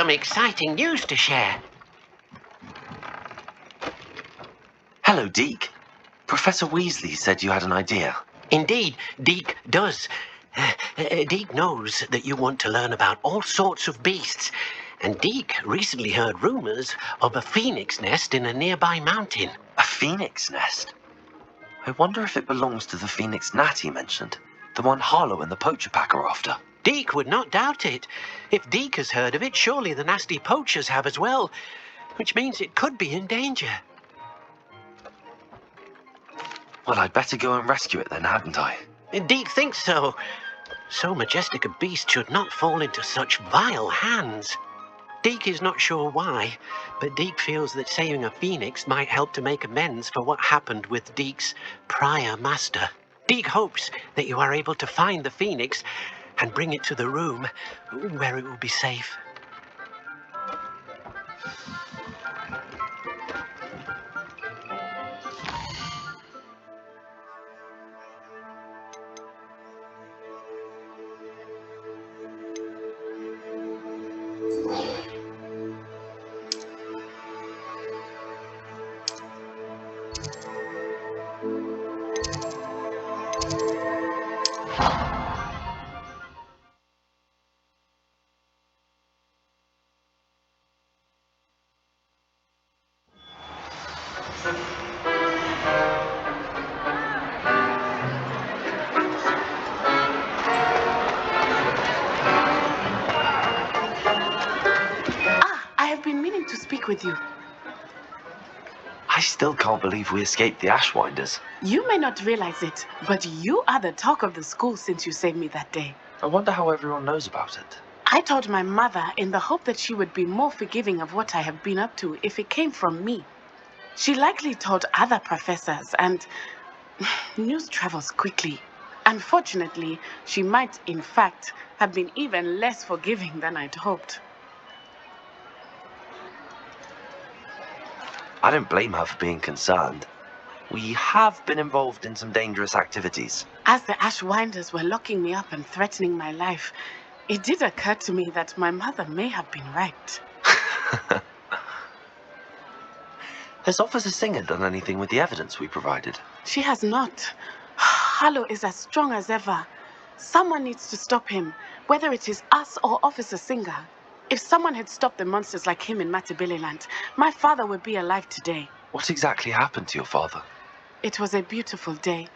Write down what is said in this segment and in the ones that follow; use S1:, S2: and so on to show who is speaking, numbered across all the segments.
S1: some exciting news to share.
S2: Hello, Deke. Professor Weasley said you had an idea.
S1: Indeed, Deke does. Deke knows that you want to learn about all sorts of beasts, and Deke recently heard rumors of a phoenix nest in a nearby mountain.
S2: A phoenix nest? I wonder if it belongs to the phoenix gnat he mentioned, the one Harlow and the poacher pack are after.
S1: Deke would not doubt it. If Deke has heard of it, surely the nasty poachers have as well, which means it could be in danger.
S2: Well, I'd better go and rescue it then, hadn't I?
S1: Deke thinks so. So majestic a beast should not fall into such vile hands. Deke is not sure why, but Deke feels that saving a phoenix might help to make amends for what happened with Deke's prior master. Deke hopes that you are able to find the phoenix and bring it to the room where it will be safe.
S3: I have been meaning to speak with you.
S2: I still can't believe we escaped the Ashwinders.
S3: You may not realize it, but you are the talk of the school since you saved me that day.
S2: I wonder how everyone knows about it.
S3: I told my mother in the hope that she would be more forgiving of what I have been up to if it came from me. She likely told other professors, and news travels quickly. Unfortunately, she might, in fact, have been even less forgiving than I'd hoped.
S2: I don't blame her for being concerned. We have been involved in some dangerous activities.
S3: As the Ashwinders were locking me up and threatening my life, it did occur to me that my mother may have been right.
S2: Has Officer Singer done anything with the evidence we provided?
S3: She has not. Harlow is as strong as ever. Someone needs to stop him, whether it is us or Officer Singer. If someone had stopped the monsters like him in Matabeleland, my father would be alive today.
S2: What exactly happened to your father?
S3: It was a beautiful day.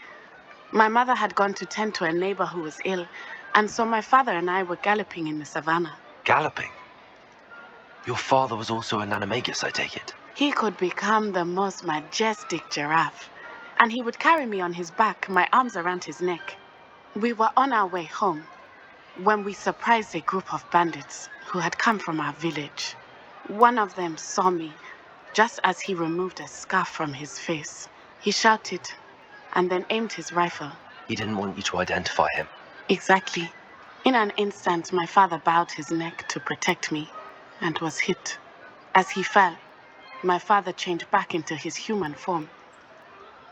S3: My mother had gone to tend to a neighbor who was ill, and so my father and I were galloping in the savannah.
S2: Galloping? Your father was also an animagus, I take it?
S3: He could become the most majestic giraffe, and he would carry me on his back, my arms around his neck. We were on our way home when we surprised a group of bandits who had come from our village. One of them saw me just as he removed a scarf from his face. He shouted and then aimed his rifle.
S2: He didn't want you to identify him.
S3: Exactly. In an instant, my father bowed his neck to protect me and was hit. As he fell, my father changed back into his human form.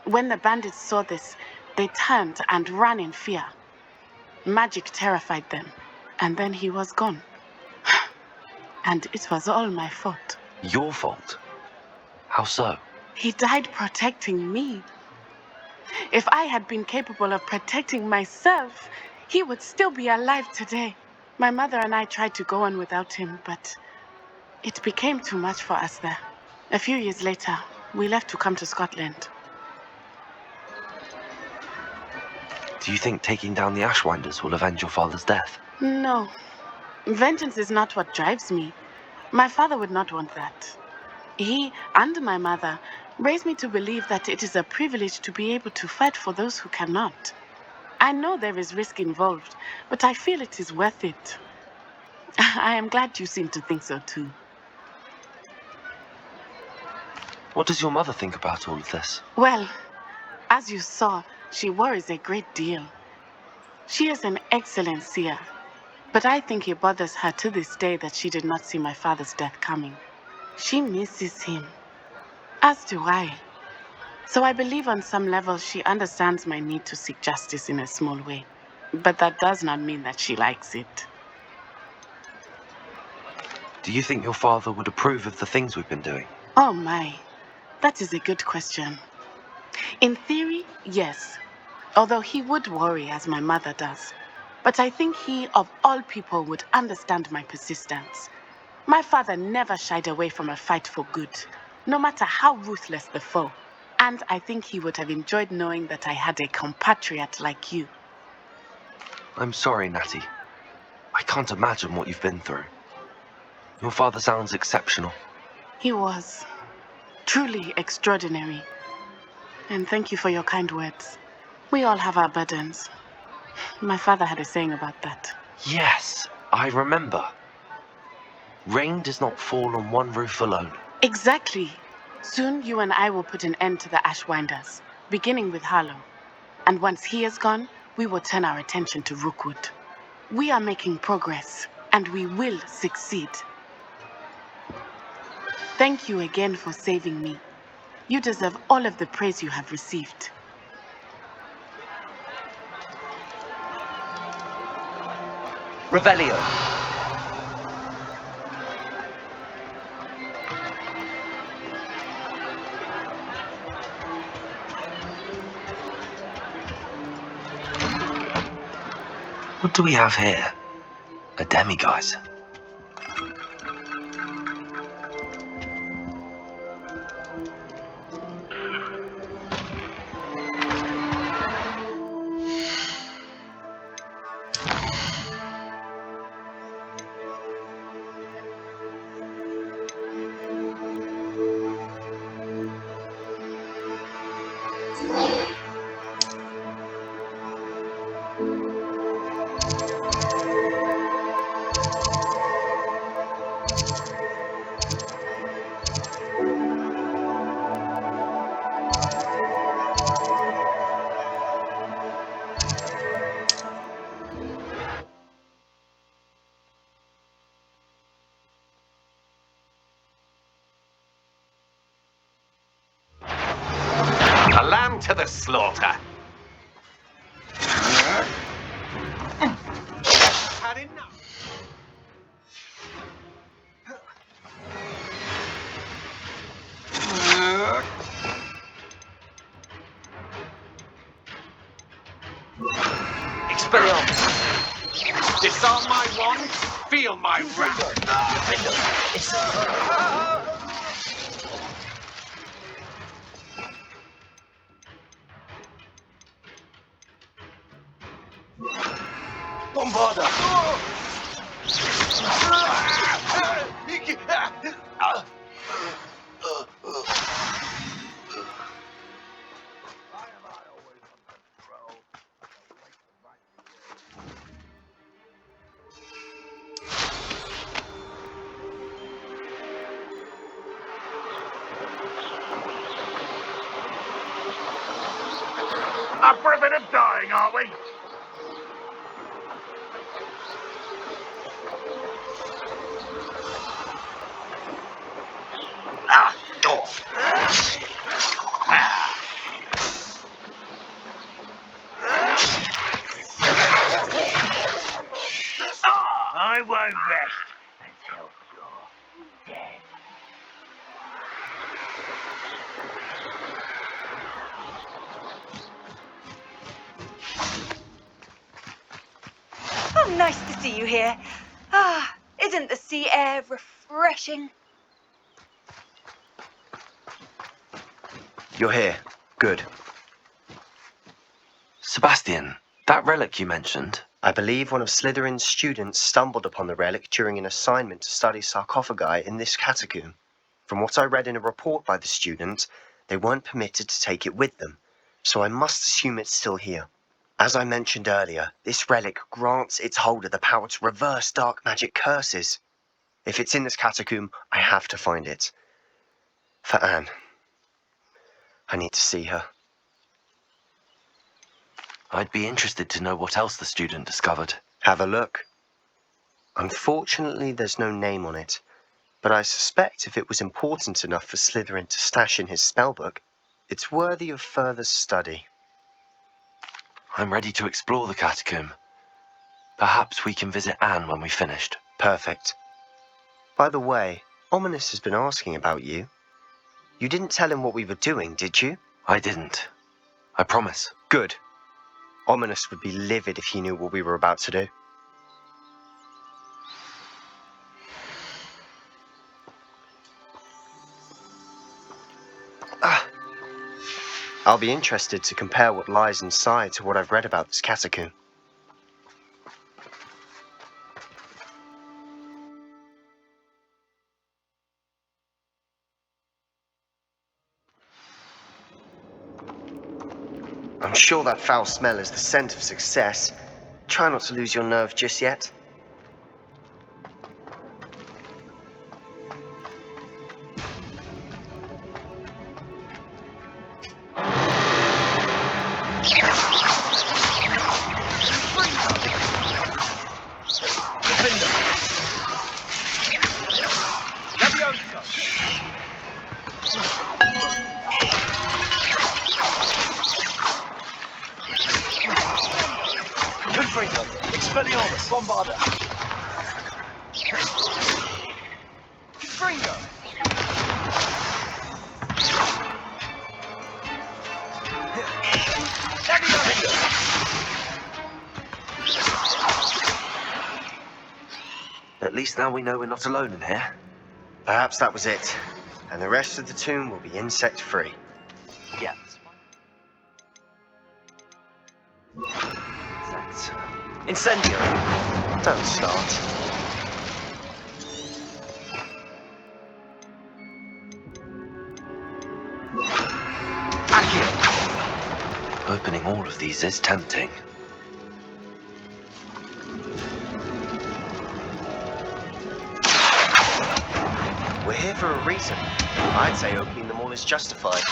S3: When the bandits saw this, they turned and ran in fear. Magic terrified them, and then he was gone. And it was all my fault.
S2: Your fault? How so?
S3: He died protecting me. If I had been capable of protecting myself, he would still be alive today. My mother and I tried to go on without him, but it became too much for us there. A few years later, we left to come to Scotland.
S2: Do you think taking down the Ashwinders will avenge your father's death?
S3: No. Vengeance is not what drives me. My father would not want that. He and my mother raised me to believe that it is a privilege to be able to fight for those who cannot. I know there is risk involved, but I feel it is worth it. I am glad you seem to think so too.
S2: What does your mother think about all of this?
S3: Well, as you saw, she worries a great deal. She is an excellent seer, but I think it bothers her to this day that she did not see my father's death coming. She misses him, as do I. So I believe on some level she understands my need to seek justice in a small way. But that does not mean that she likes it.
S2: Do you think your father would approve of the things we've been doing?
S3: Oh my, that is a good question. In theory, yes. Although he would worry as my mother does. But I think he, of all people, would understand my persistence. My father never shied away from a fight for good, no matter how ruthless the foe. And I think he would have enjoyed knowing that I had a compatriot like you.
S2: I'm sorry, Natty. I can't imagine what you've been through. Your father sounds exceptional.
S3: He was truly extraordinary. And thank you for your kind words. We all have our burdens. My father had a saying about that.
S2: Yes, I remember. Rain does not fall on one roof alone.
S3: Exactly. Soon you and I will put an end to the Ashwinders, beginning with Harlow. And once he is gone, we will turn our attention to Rookwood. We are making progress, and we will succeed. Thank you again for saving me. You deserve all of the praise you have received.
S2: Revelio. What do we have here? A demiguise.
S4: A lamb to the slaughter. Had enough. Experience. Disarm my wand, feel my wrath.
S2: Bombarda!
S4: Up for a bit of dying, aren't we? I won't rest until you're dead.
S5: Oh, nice to see you here. Ah, isn't the sea air refreshing?
S2: You're here. Good. Sebastian, that relic you mentioned.
S6: I believe one of Slytherin's students stumbled upon the relic during an assignment to study sarcophagi in this catacomb. From what I read in a report by the student, they weren't permitted to take it with them, so I must assume it's still here. As I mentioned earlier, this relic grants its holder the power to reverse dark magic curses. If it's in this catacomb, I have to find it. For Anne. I need to see her.
S2: I'd be interested to know what else the student discovered.
S6: Have a look. Unfortunately, there's no name on it, but I suspect if it was important enough for Slytherin to stash in his spellbook, it's worthy of further study.
S2: I'm ready to explore the catacomb. Perhaps we can visit Anne when we've finished.
S6: Perfect. By the way, Ominous has been asking about you. You didn't tell him what we were doing, did you?
S2: I didn't. I promise.
S6: Good. Ominous would be livid if he knew what we were about to do. I'll be interested to compare what lies inside to what I've read about this catacomb. I'm sure that foul smell is the scent of success. Try not to lose your nerve just yet.
S2: Expelliarmus, Bombarda. Fringo. At least now we know we're not alone in here.
S6: Perhaps that was it, and the rest of the tomb will be insect-free.
S2: Yeah. Insects. Incendio!
S6: Don't start.
S2: Accio! Opening all of these is tempting.
S6: We're here for a reason. I'd say opening them all is justified.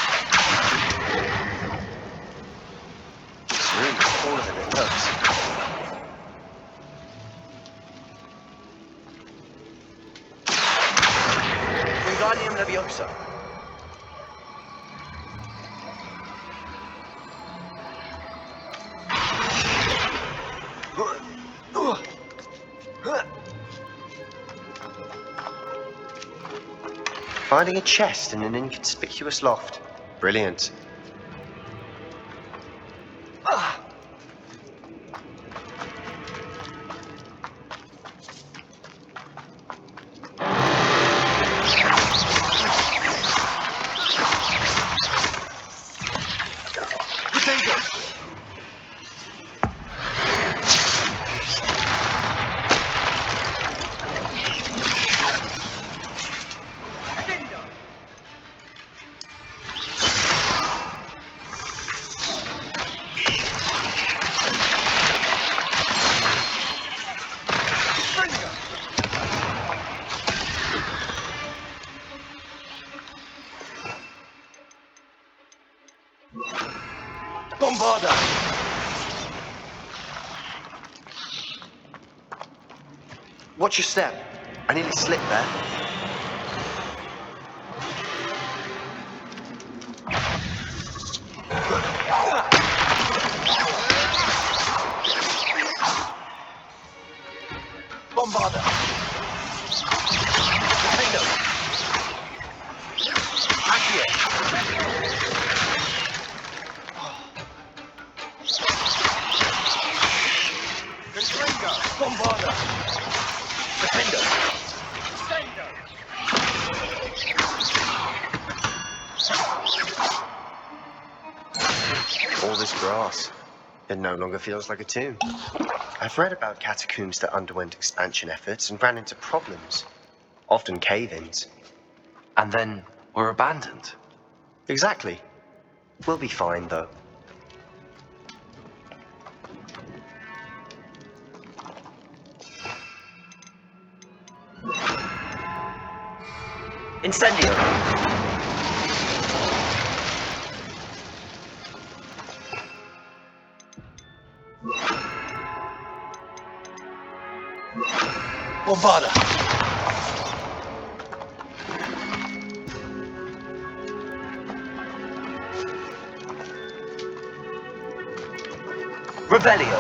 S6: This room is smaller than it looks.
S2: Wingardium Leviosa.
S6: Finding a chest in an inconspicuous loft. Brilliant.
S2: Bombarda!
S6: Watch your step. I nearly slipped there.
S2: Bombarda! Defendo! Accio! Bombarda! Defendo!
S6: All this grass. It no longer feels like a tomb. I've read about catacombs that underwent expansion efforts and ran into problems. Often cave-ins.
S2: And then were abandoned.
S6: Exactly. We'll be fine, though.
S2: Incendio! Bombarda! Rebellio!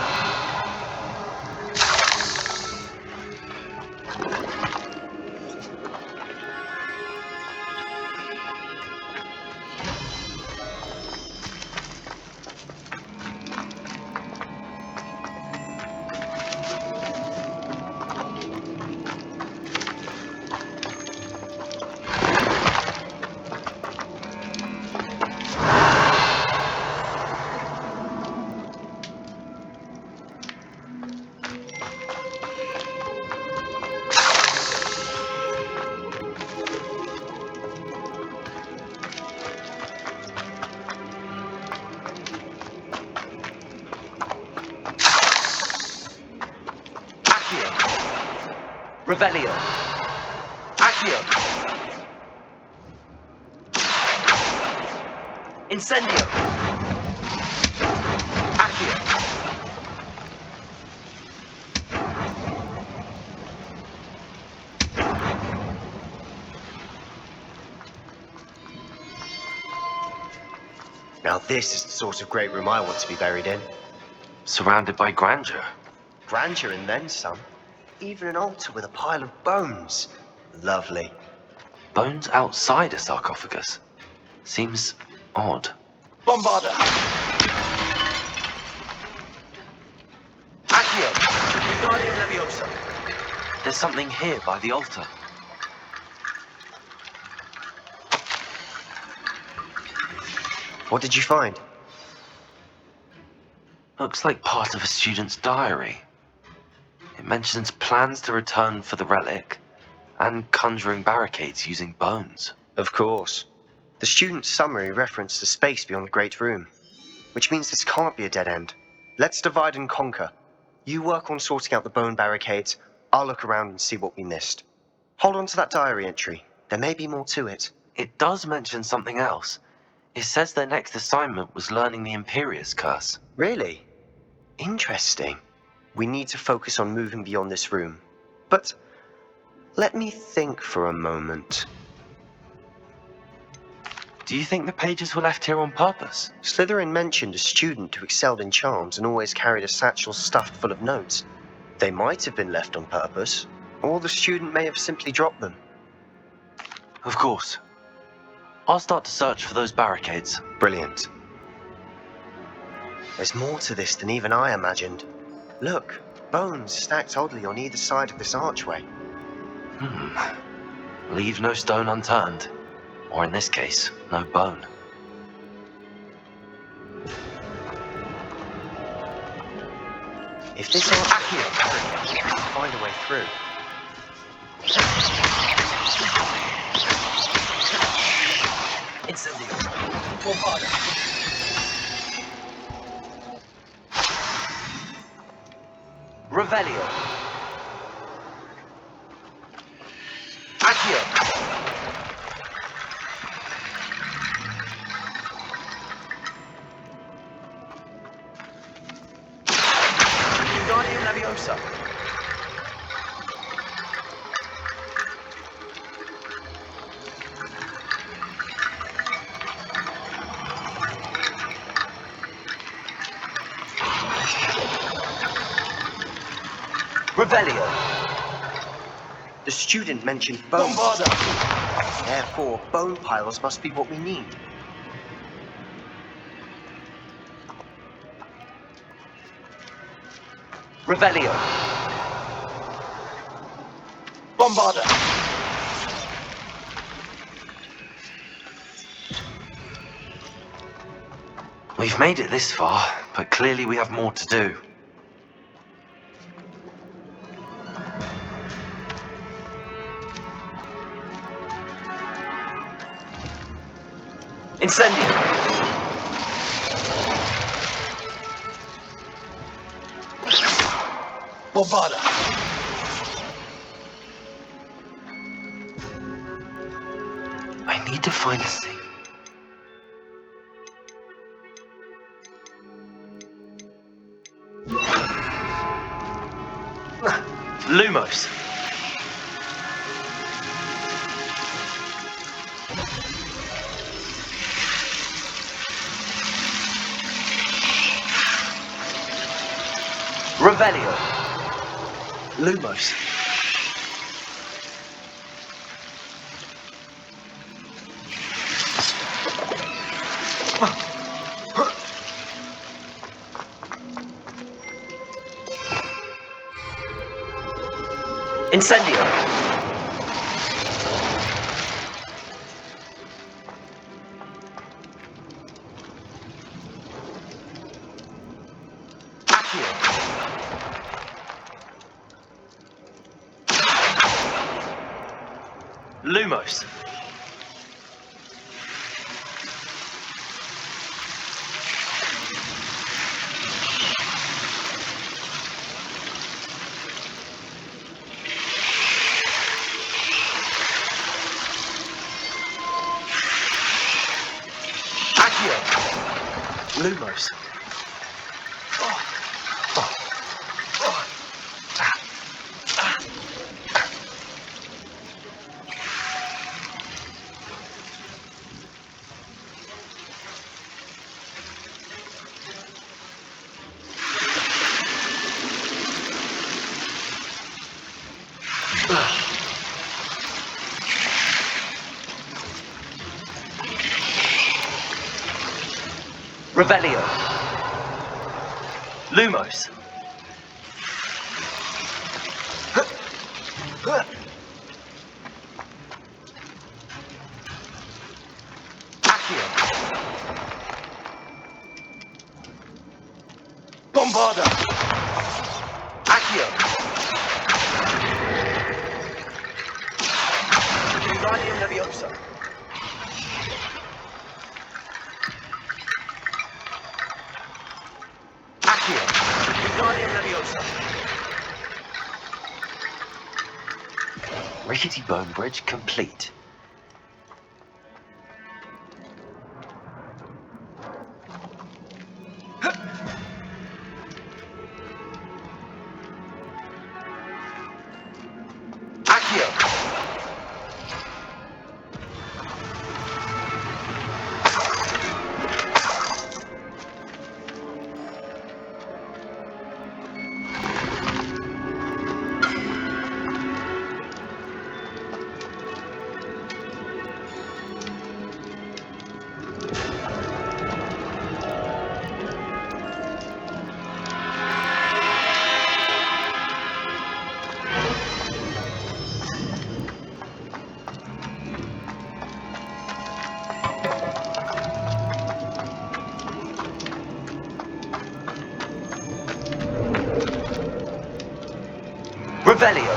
S2: Revelio. Accio. Incendio. Accio.
S6: Now this is the sort of great room I want to be buried in.
S2: Surrounded by grandeur.
S6: Grandeur and then some. Even an altar with a pile of bones. Lovely.
S2: Bones outside a sarcophagus. Seems odd.
S4: Bombarda!
S2: Accio.
S4: Wingardium Leviosa!
S2: There's something here by the altar.
S6: What did you find?
S2: Looks like part of a student's diary. It mentions plans to return for the relic and conjuring barricades using bones.
S6: Of course. The student's summary referenced the space beyond the Great Room, which means this can't be a dead end. Let's divide and conquer. You work on sorting out the bone barricades, I'll look around and see what we missed. Hold on to that diary entry. There may be more to it.
S2: It does mention something else. It says their next assignment was learning the Imperius Curse.
S6: Really? Interesting. We need to focus on moving beyond this room. But let me think for a moment.
S2: Do you think the pages were left here on purpose?
S6: Slytherin mentioned a student who excelled in charms and always carried a satchel stuffed full of notes. They might have been left on purpose, or the student may have simply dropped them.
S2: Of course. I'll start to search for those barricades.
S6: Brilliant. There's more to this than even I imagined. Look, bones stacked oddly on either side of this archway.
S2: Leave no stone unturned. Or in this case, no bone.
S6: If this archway is barricaded, we can find a way through.
S4: Incendio! Bombarda!
S2: Revelio. Accio.
S4: Wingardium Leviosa!
S2: Revelio.
S6: The student mentioned bones.
S4: Bombarda!
S6: Therefore, bone piles must be what we need.
S2: Revelio.
S4: Bombarda!
S2: We've made it this far, but clearly we have more to do. Incendio!
S4: Bombarda!
S2: I need to find a safe. Lumos! Revelio. Lumos. Incendio. Accio. Lumos.
S6: Lumos. Revelio. Lumos. Accio. Bombarda. Accio. Wingardium Leviosa. Accio. Wingardium Leviosa.
S2: Rickety bone bridge complete.
S6: Accio. Revelio.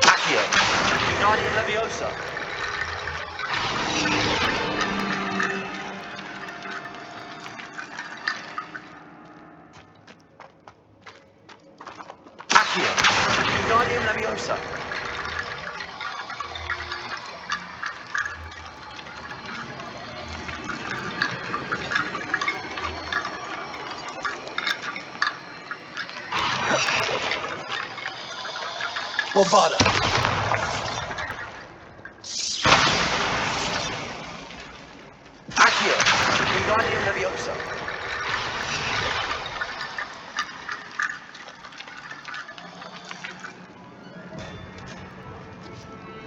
S6: Accio. Wingardium Leviosa. Accio. Wingardium Leviosa. Bombarda. Accio. Wingardium Leviosa.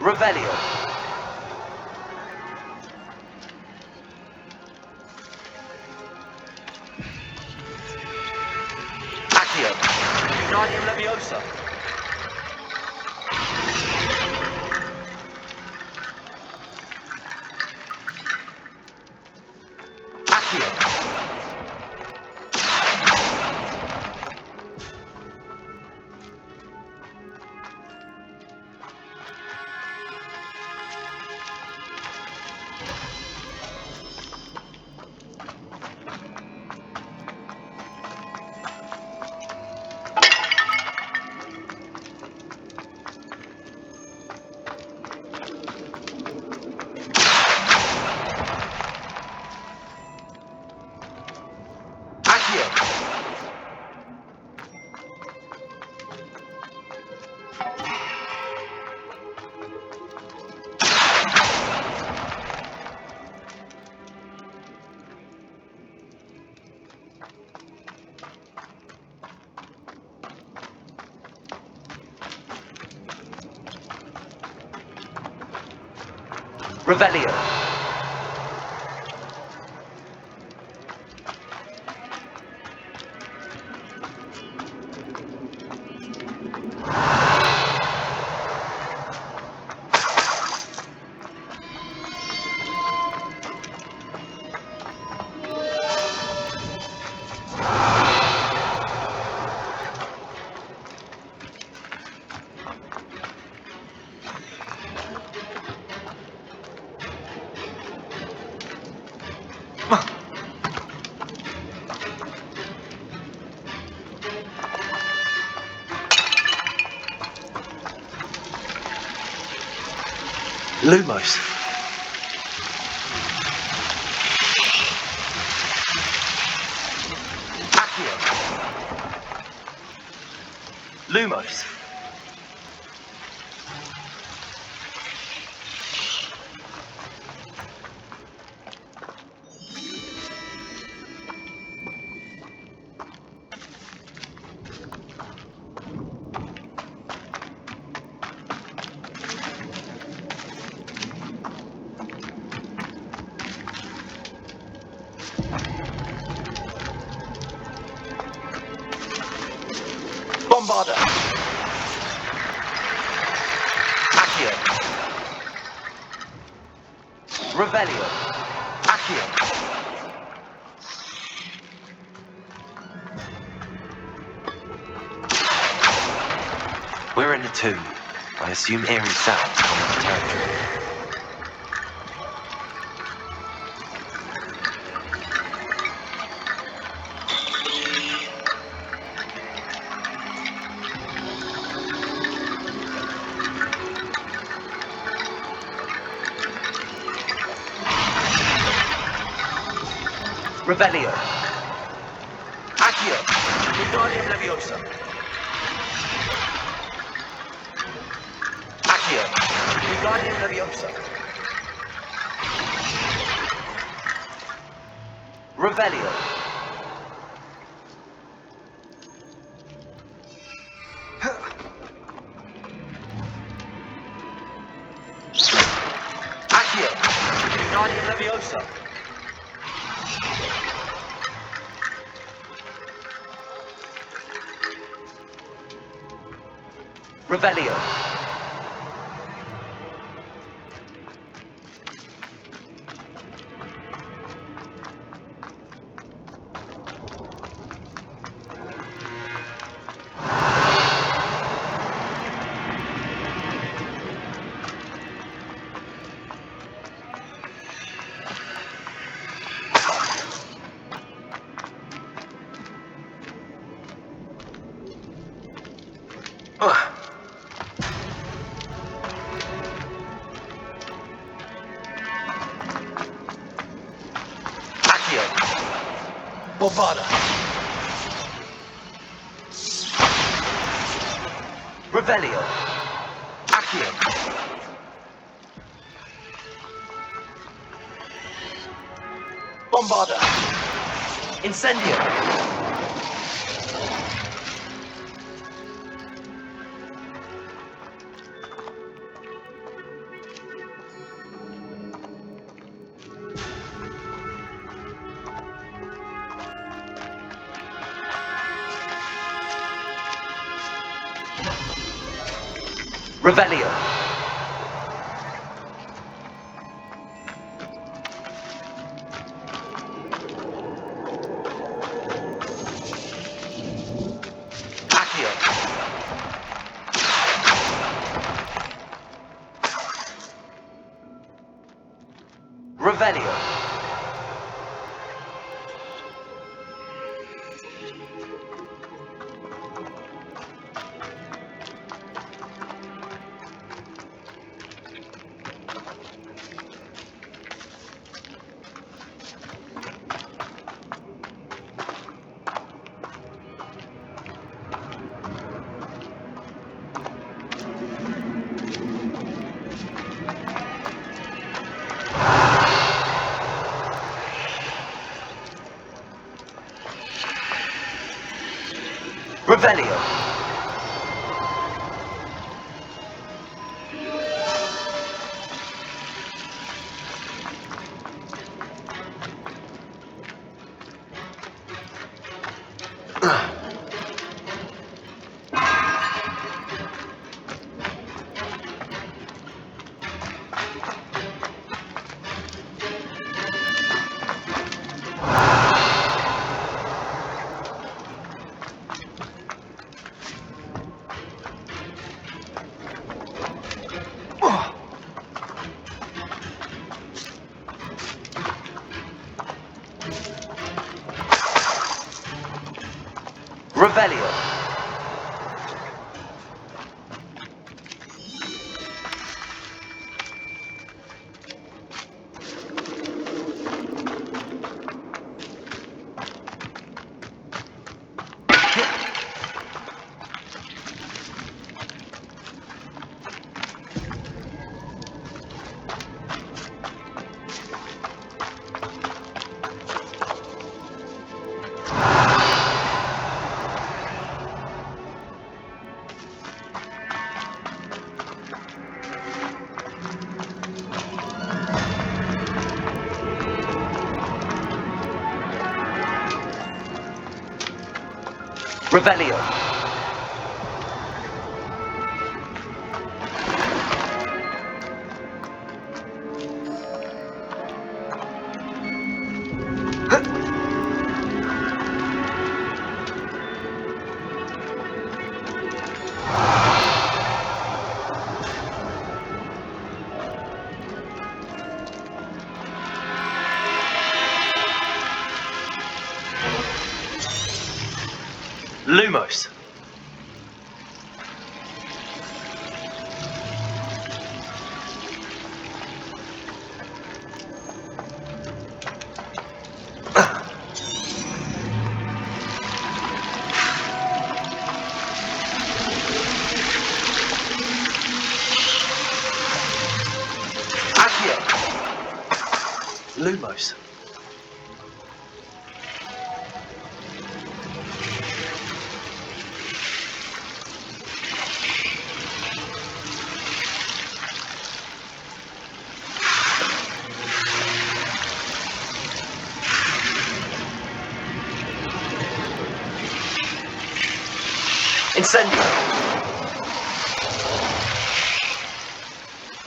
S6: Revelio. Accio. Wingardium Leviosa. Accio. Accio. Revelio.
S2: Lumos. Accio. Lumos. Bombarda. Accio. Revelio. Accio. We're in the tomb. I assume eerie sounds come into territory. Revelio. Accio. Wingardium Leviosa. Accio. Wingardium Leviosa. Revelio. Accio. Wingardium Leviosa. Revelio. Accio. Bombarda. Revelio. Accio. Bombarda. Incendio. Revelio. Accio. Revelio. Revelio. Revelio. Revelio. Lumos. Accio. Lumos. Incendio.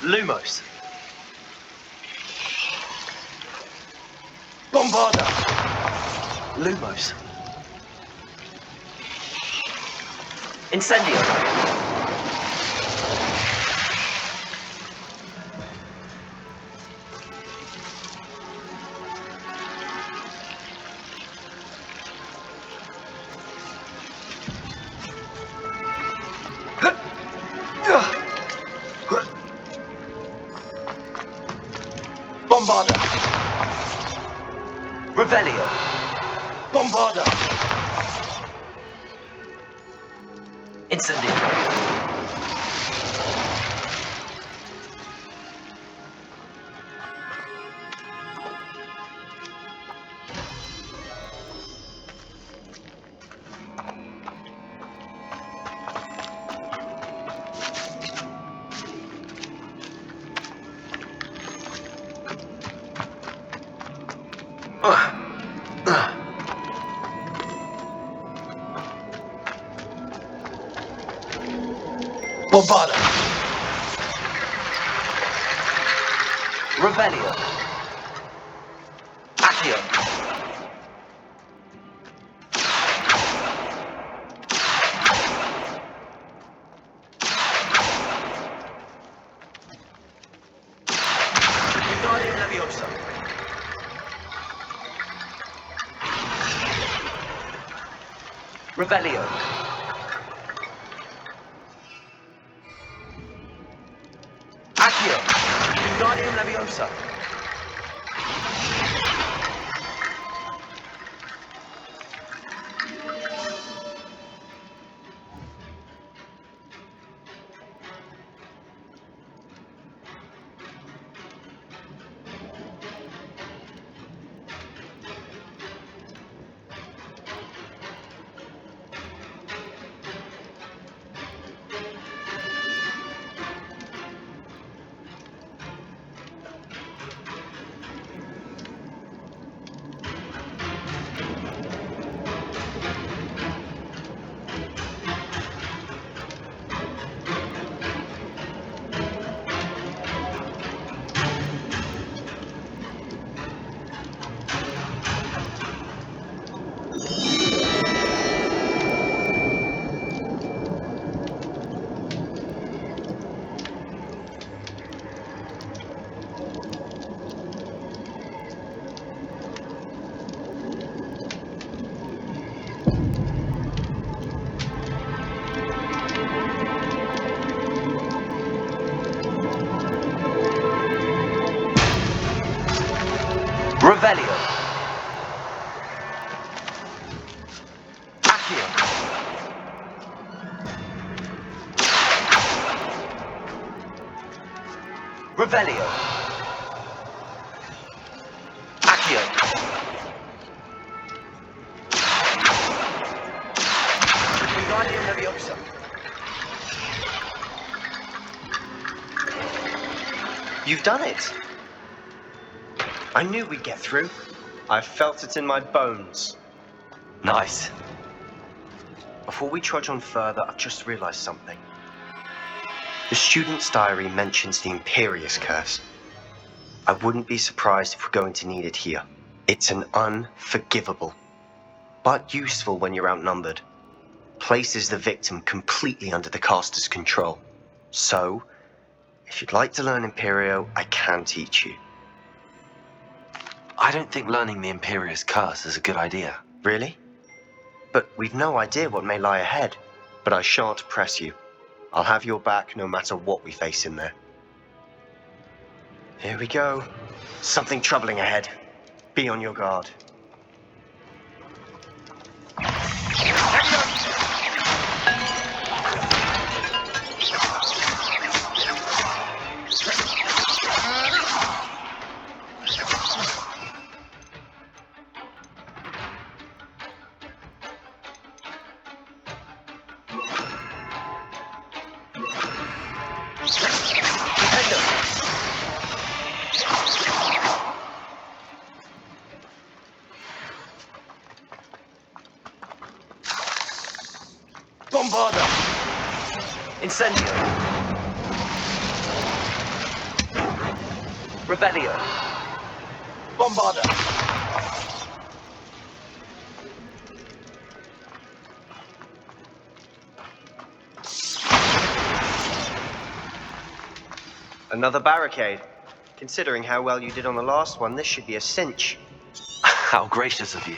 S2: Lumos. Bombarda. Lumos. Incendio. Bombarda. Revelio. Bombarda. Incendio. Bombarda. Revelio. Accio. Wingardium Leviosa. Revelio. Accio. Wingardium Leviosa. Revelio. Accio. Revelio. Accio. Wingardium Leviosa.
S6: You've done it! I knew we'd get through. I felt it in my bones.
S2: Nice.
S6: Before we trudge on further, I've just realized something. The student's diary mentions the Imperius Curse. I wouldn't be surprised if we're going to need it here. It's an unforgivable, but useful when you're outnumbered. Places the victim completely under the caster's control. So, if you'd like to learn Imperio, I can teach you.
S2: I don't think learning the Imperius Curse is a good idea.
S6: Really? But we've no idea what may lie ahead. But I shan't press you. I'll have your back no matter what we face in there. Here we go. Something troubling ahead. Be on your guard.
S7: Bombarda! Incendio! Rebellio! Bombarda!
S6: Another barricade. Considering how well you did on the last one, this should be a cinch.
S2: How gracious of you.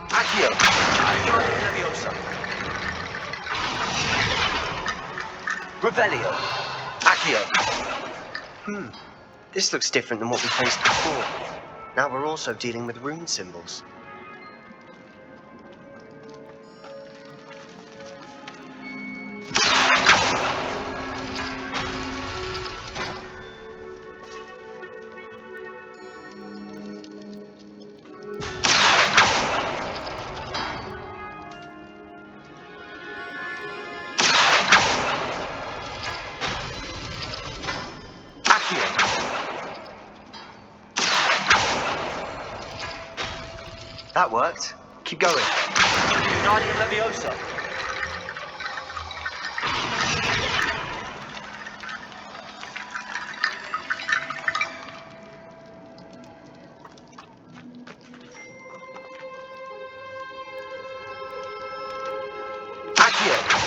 S7: Accio! Leviosa! Revelio! Accio!
S6: This looks different than what we faced before. Now we're also dealing with rune symbols. That worked. Keep going.
S7: Guardian Leviosa! Accio!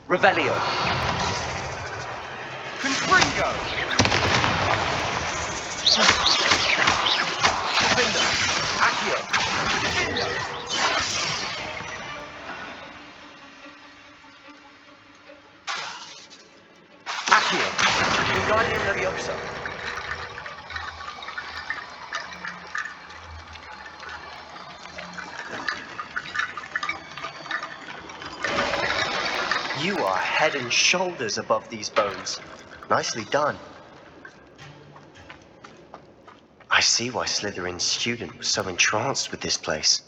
S7: Revelio! Confringo! Defender! Accio! Defender! Accio! Guardian Leviosa!
S6: You are head and shoulders above these bones. Nicely done. I see why Slytherin's student was so entranced with this place.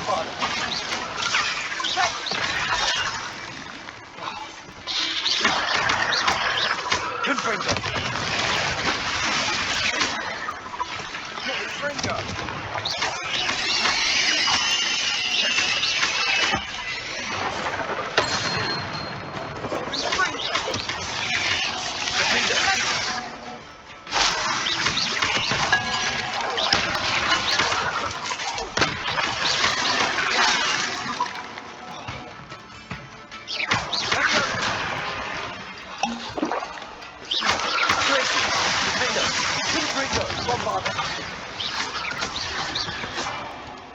S7: Father. Confringo. Confringo.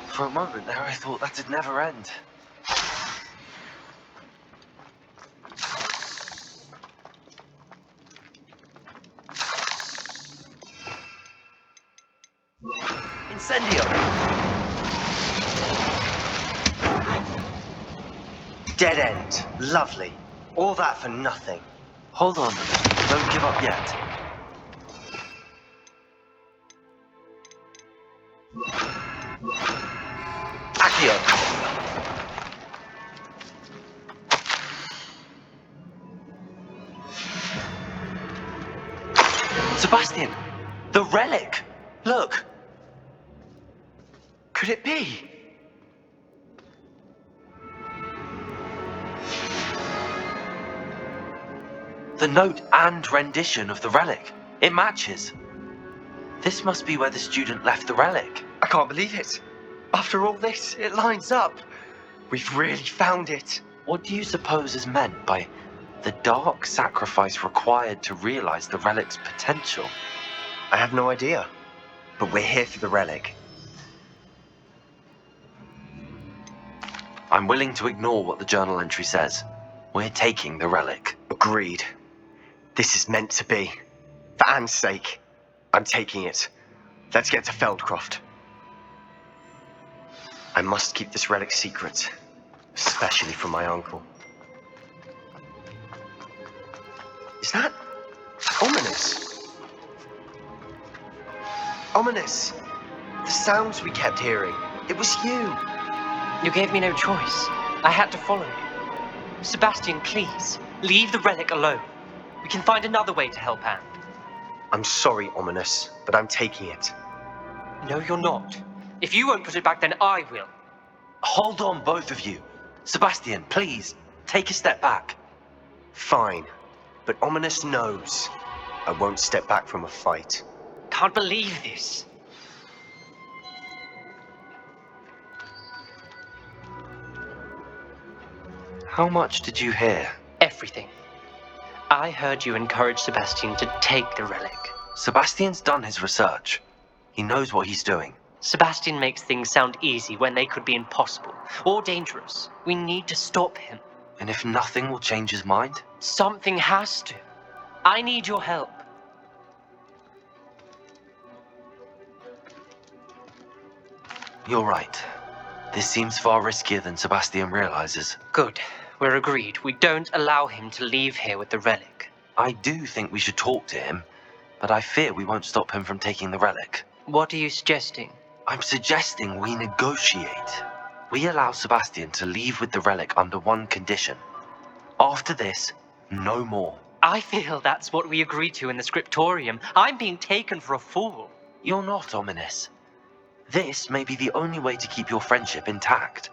S2: For a moment there, I thought that'd never end.
S7: Incendio.
S6: Dead end. Lovely. All that for nothing.
S2: Hold on, don't give up yet.
S7: Accio.
S2: Sebastian! The relic! Look! Could it be? The note and rendition of the relic. It matches. This must be where the student left the relic.
S6: I can't believe it. After all this, it lines up. We've really found it.
S2: What do you suppose is meant by the dark sacrifice required to realize the relic's potential?
S6: I have no idea. But we're here for the relic.
S2: I'm willing to ignore what the journal entry says. We're taking the relic.
S6: Agreed. This is meant to be. For Anne's sake, I'm taking it. Let's get to Feldcroft. I must keep this relic secret, especially from my uncle. Is that ominous? Ominous! The sounds we kept hearing. It was you.
S8: You gave me no choice. I had to follow you. Sebastian, please, leave the relic alone. We can find another way to help Anne.
S6: I'm sorry, Ominous, but I'm taking it.
S8: No, you're not. If you won't put it back, then I will.
S2: Hold on, both of you. Sebastian, please, take a step back.
S6: Fine, but Ominous knows I won't step back from a fight.
S8: Can't believe this.
S2: How much did you hear?
S8: Everything. I heard you encourage Sebastian to take the relic.
S2: Sebastian's done his research. He knows what he's doing.
S8: Sebastian makes things sound easy when they could be impossible or dangerous. We need to stop him.
S2: And if nothing will change his mind?
S8: Something has to. I need your help.
S2: You're right. This seems far riskier than Sebastian realizes.
S8: Good. We're agreed. We don't allow him to leave here with the relic.
S2: I do think we should talk to him, but I fear we won't stop him from taking the relic.
S8: What are you suggesting?
S2: I'm suggesting we negotiate. We allow Sebastian to leave with the relic under one condition. After this, no more.
S8: I feel that's what we agreed to in the scriptorium. I'm being taken for a fool.
S2: You're not, Ominous. This may be the only way to keep your friendship intact.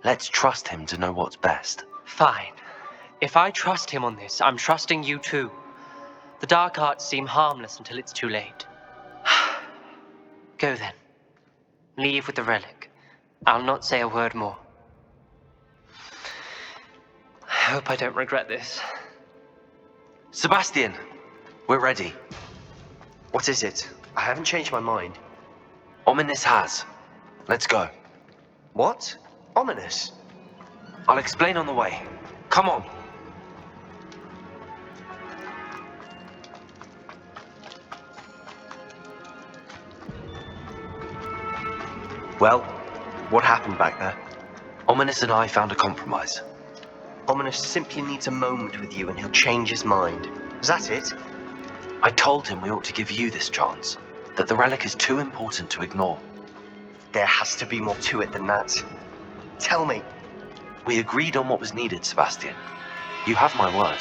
S2: Let's trust him to know what's best.
S8: Fine. If I trust him on this, I'm trusting you too. The dark arts seem harmless until it's too late. Go then. Leave with the relic. I'll not say a word more. I hope I don't regret this.
S2: Sebastian, we're ready.
S6: What is it? I haven't changed my mind.
S2: Ominous has. Let's go.
S6: What? Ominous?
S2: I'll explain on the way. Come on.
S6: Well, what happened back there?
S2: Ominous and I found a compromise.
S6: Ominous simply needs a moment with you and he'll change his mind. Is that it?
S2: I told him we ought to give you this chance, that the relic is too important to ignore.
S6: There has to be more to it than that. Tell me.
S2: We agreed on what was needed, Sebastian. You have my word.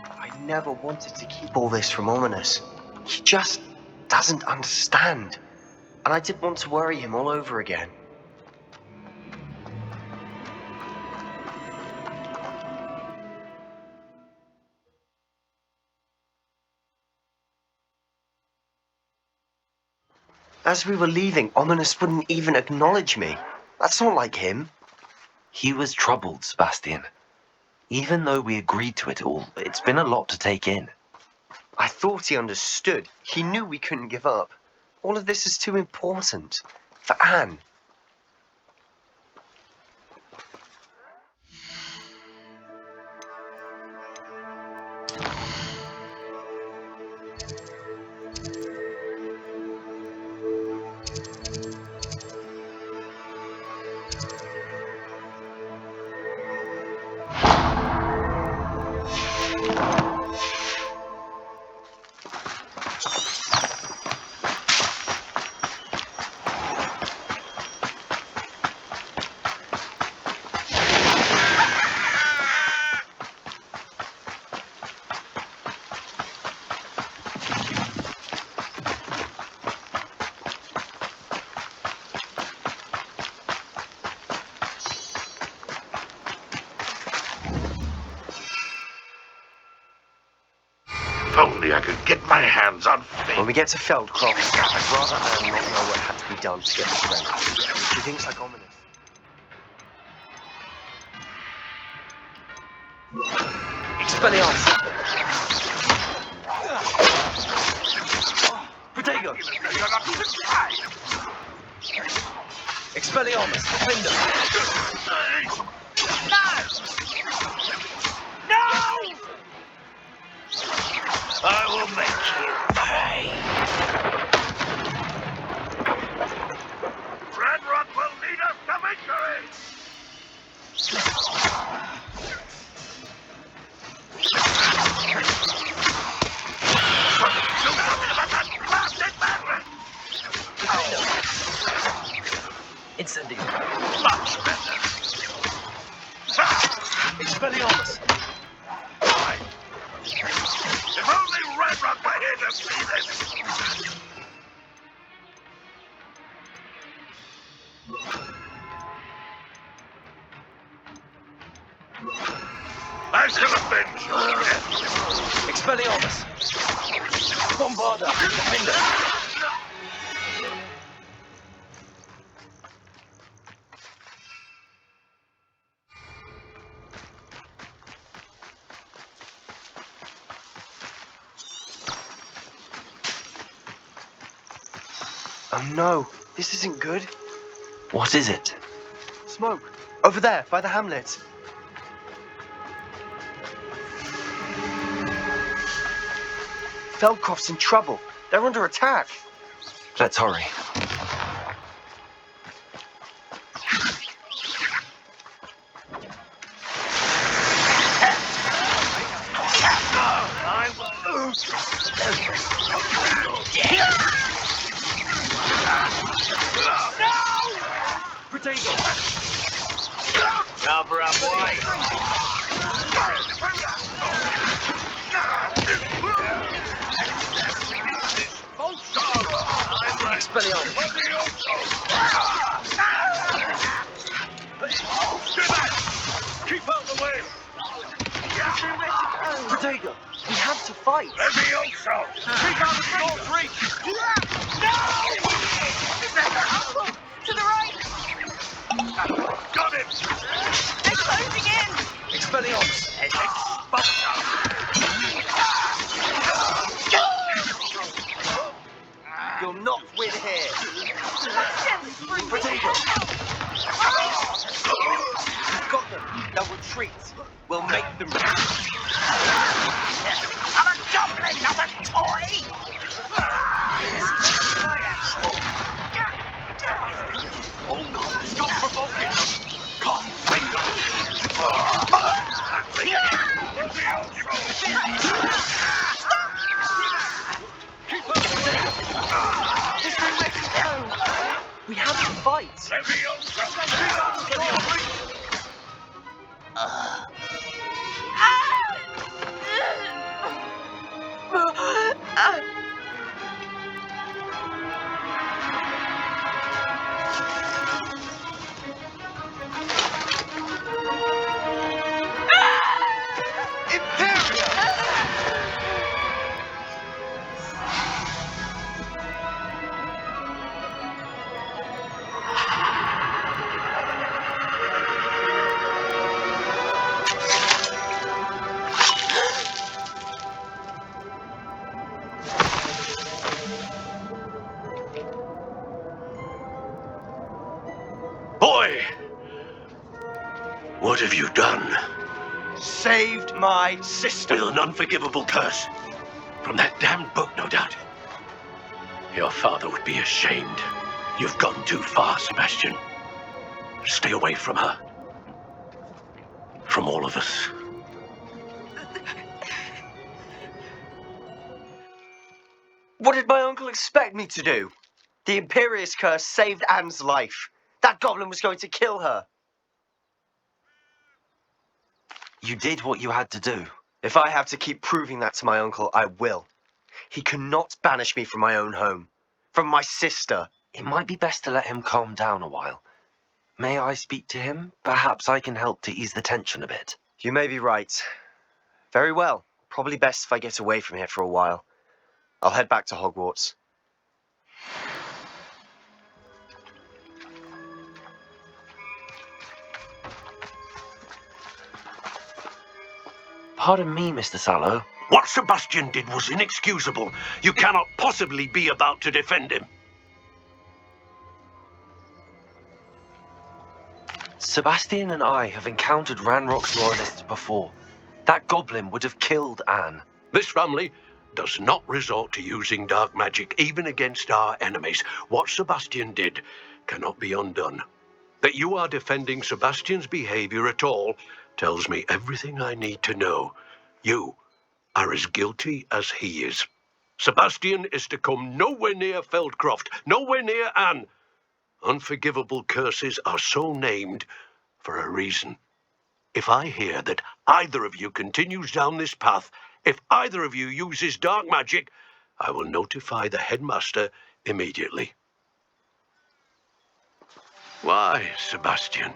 S6: I never wanted to keep all this from Ominous. He just doesn't understand. And I didn't want to worry him all over again. As we were leaving, Ominous wouldn't even acknowledge me. That's not like him.
S2: He was troubled, Sebastian. Even though we agreed to it all, it's been a lot to take in.
S6: I thought he understood. He knew we couldn't give up. All of this is too important. For Anne.
S9: If only I could get my hands on
S6: When
S9: Finn.
S6: we get to Feldcroft, I'd rather Anne not know what had to be done to get this ready. She thinks like Ominous.
S7: Expelliarmus! Protego!
S9: You're not even trying.
S7: Expelliarmus! Defender!
S9: I will make you pay. Red Rock will lead us to victory. Do something about that blasted madman.
S7: Incendio!
S9: Much better.
S7: Expelliarmus!
S9: If only Red Rock were here to see this. I shall avenge your death.
S7: Expelliarmus! Bombarda! Defender!
S6: Oh no, this isn't good.
S2: What is it?
S6: Smoke. Over there, by the hamlet. Feldcroft's in trouble. They're under attack.
S2: Let's hurry.
S7: Protego!
S4: Cover up, boy.
S7: Expelliarmus!
S9: Keep out the way.
S7: Protego! We have to fight!
S9: Levioso.
S7: Keep out of God's reach!
S5: To the right!
S9: Got him.
S5: They're closing in!
S7: Expelliarmus!
S6: You'll not win here.
S7: Protego! We've got them! Now retreat! We'll make them retreat!
S4: I'm a dumpling, not a toy!
S9: Oh no, stop provoking. Come, finger. Levioso.
S7: We have to fight.
S9: Boy! What have you done?
S7: Saved my sister.
S9: With an unforgivable curse. From that damned book, no doubt. Your father would be ashamed. You've gone too far, Sebastian. Stay away from her. From all of us.
S7: What did my uncle expect me to do? The Imperious curse saved Anne's life. That goblin was going to kill her.
S2: You did what you had to do.
S6: If I have to keep proving that to my uncle, I will. He cannot banish me from my own home. From my sister.
S2: It might be best to let him calm down a while. May I speak to him? Perhaps I can help to ease the tension a bit.
S6: You may be right. Very well. Probably best if I get away from here for a while. I'll head back to Hogwarts.
S2: Pardon me, Mr. Sallow.
S9: What Sebastian did was inexcusable. You cannot possibly be about to defend him.
S2: Sebastian and I have encountered Ranrock's loyalists before. That goblin would have killed Anne.
S9: This family does not resort to using dark magic, even against our enemies. What Sebastian did cannot be undone. That you are defending Sebastian's behavior at all tells me everything I need to know. You are as guilty as he is. Sebastian is to come nowhere near Feldcroft, nowhere near Anne. Unforgivable curses are so named for a reason. If I hear that either of you continues down this path, if either of you uses dark magic, I will notify the headmaster immediately. Why, Sebastian?